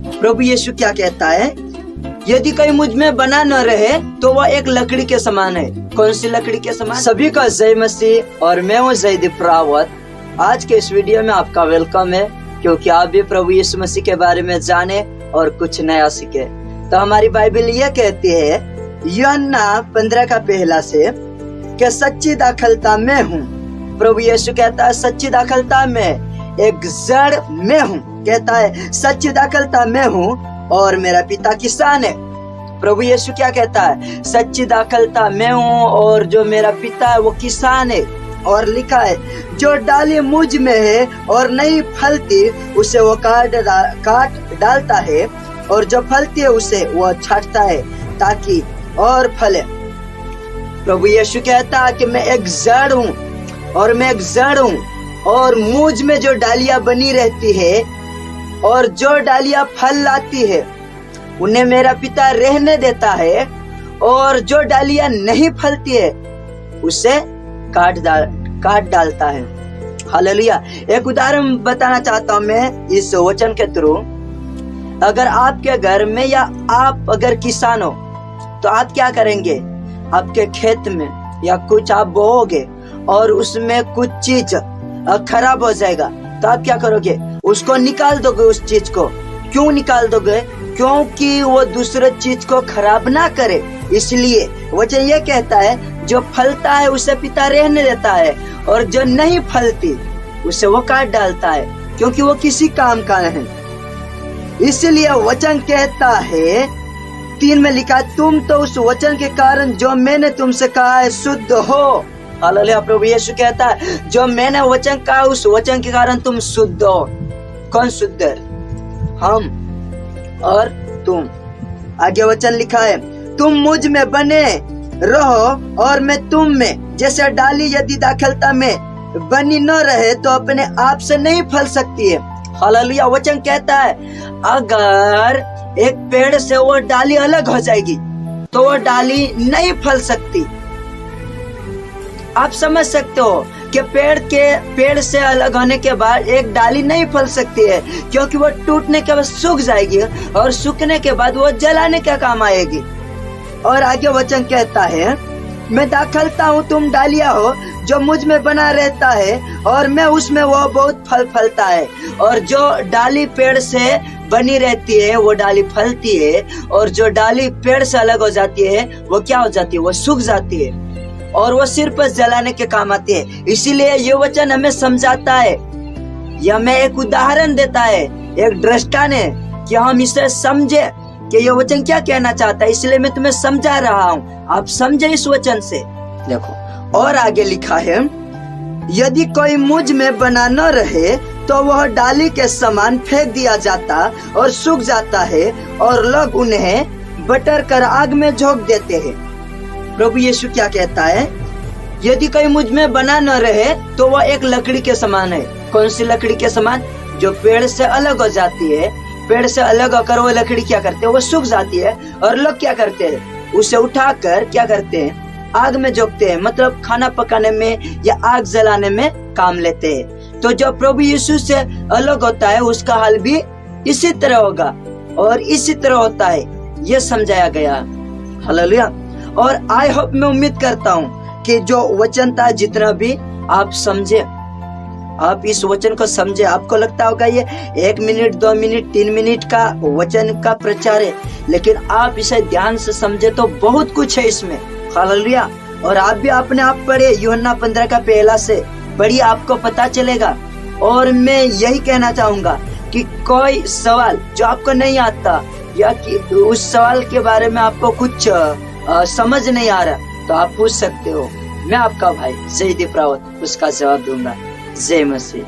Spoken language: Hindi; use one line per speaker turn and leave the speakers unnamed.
प्रभु यीशु क्या कहता है? यदि कोई मुझ में बना न रहे तो वह एक लकड़ी के समान है। कौन सी लकड़ी के समान? सभी का जय मसीह और मैं हूँ जयदीप रावत। आज के इस वीडियो में आपका वेलकम है, क्योंकि आप भी प्रभु यीशु मसीह के बारे में जाने और कुछ नया सीखे। तो हमारी बाइबल यह कहती है यूहन्ना 15 का पहला से कि सच्ची दाखलता मैं हूँ। प्रभु यीशु कहता है सच्ची दाखलता में, एक जड़ मैं हूँ। कहता है सच्ची दाखलता मैं हूँ और मेरा पिता किसान है। प्रभु यीशु क्या कहता है? सच्ची दाखलता मैं हूँ और जो मेरा पिता है वो किसान है। और लिखा है जो डाली मुझ में है और नहीं फलती उसे वो काट डालता है, और जो फलती है उसे वो छांटता है ताकि और फले। प्रभु यीशु कहता है कि मैं एक जड़ हूँ और मैं एक जड़ हूँ, और मुझ में जो डालियां बनी रहती है और जो डालियां फल लाती है उन्हें मेरा पिता रहने देता है, और जो डालियां नहीं फलती है उसे काट डालता है। हालेलुया। एक उदाहरण बताना चाहता हूँ मैं इस वचन के थ्रू। अगर आपके घर में या आप अगर किसान हो तो आप क्या करेंगे? आपके खेत में या कुछ आप बोओगे और उसमें कुछ चीज खराब हो जाएगा तो आप क्या करोगे? उसको निकाल दोगे। उस चीज को क्यों निकाल दोगे? क्योंकि वो दूसरे चीज को खराब ना करे। इसलिए वचन ये कहता है जो फलता है उसे पिता रहने देता है, और जो नहीं फलती उसे वो काट डालता है, क्योंकि वो किसी काम का नहीं। इसलिए वचन कहता है 3 में लिखा तुम तो उस वचन के कारण जो मैंने तुमसे कहा है शुद्ध हो। हालेलुया। प्रभु यीशु कहता है जो मैंने वचन कहा उस वचन के कारण तुम शुद्ध हो। कौन शुद्ध है? हम और तुम। आगे वचन लिखा है तुम मुझ में बने रहो और मैं तुम में। जैसे डाली यदि दाखलता में बनी न रहे तो अपने आप से नहीं फल सकती है। हालेलुया। वचन कहता है अगर एक पेड़ से वो डाली अलग हो जाएगी तो वो डाली नहीं फल सकती। आप समझ सकते हो कि पेड़ से अलग होने के बाद एक डाली नहीं फल सकती है, क्योंकि वो टूटने के बाद सूख जाएगी, और सूखने के बाद वो जलाने का काम आएगी। और आगे वचन कहता है मैं दाखलता हूँ तुम डालियां हो, जो मुझ में बना रहता है और मैं उसमें वो बहुत फल फलता है। और जो डाली पेड़ से बनी रहती है वो डाली फलती है, और जो डाली पेड़ से अलग हो जाती है वो क्या हो जाती है? वो सूख जाती है, और वो सिर्फ जलाने के काम आती है। इसीलिए ये वचन हमें समझाता है, या हमें एक उदाहरण देता है एक दृष्टा ने, कि हम इसे समझे कि ये वचन क्या कहना चाहता है। इसलिए मैं तुम्हें समझा रहा हूँ, आप समझे इस वचन से। देखो और आगे लिखा है यदि कोई मुझ में बना न रहे तो वह डाली के समान फेंक दिया जाता और सूख जाता है, और लोग उन्हें बटर कर आग में झोंक देते हैं। प्रभु यीशु क्या कहता है? यदि कोई मुझ में बना न रहे तो वह एक लकड़ी के समान है। कौन सी लकड़ी के समान? जो पेड़ से अलग हो जाती है। पेड़ से अलग होकर वो लकड़ी क्या करते हैं? वो सूख जाती है, और लोग क्या करते हैं? उसे उठाकर क्या करते हैं? आग में झोंकते हैं, मतलब खाना पकाने में या आग जलाने में काम लेते हैं। तो जो प्रभु यीशु से अलग होता है उसका हाल भी इसी तरह होगा, और इसी तरह होता है, ये समझाया गया। हालेलुया। और आई होप, मैं उम्मीद करता हूँ कि जो वचन था जितना भी आप समझे, आप इस वचन को समझे। आपको लगता होगा ये 1 मिनट 2 मिनट 3 मिनट का वचन का प्रचार है, लेकिन आप इसे ध्यान से समझे तो बहुत कुछ है इसमें। हालेलुया। और आप भी अपने आप पढ़े यूहन्ना 15 का पहला से पढ़िए, आपको पता चलेगा। और मैं यही कहना चाहूंगा कि कोई सवाल जो आपको नहीं आता, या कि उस सवाल के बारे में आपको कुछ समझ नहीं आ रहा, तो आप पूछ सकते हो। मैं आपका भाई जयदीप रावत उसका जवाब दूंगा। जय मसीह।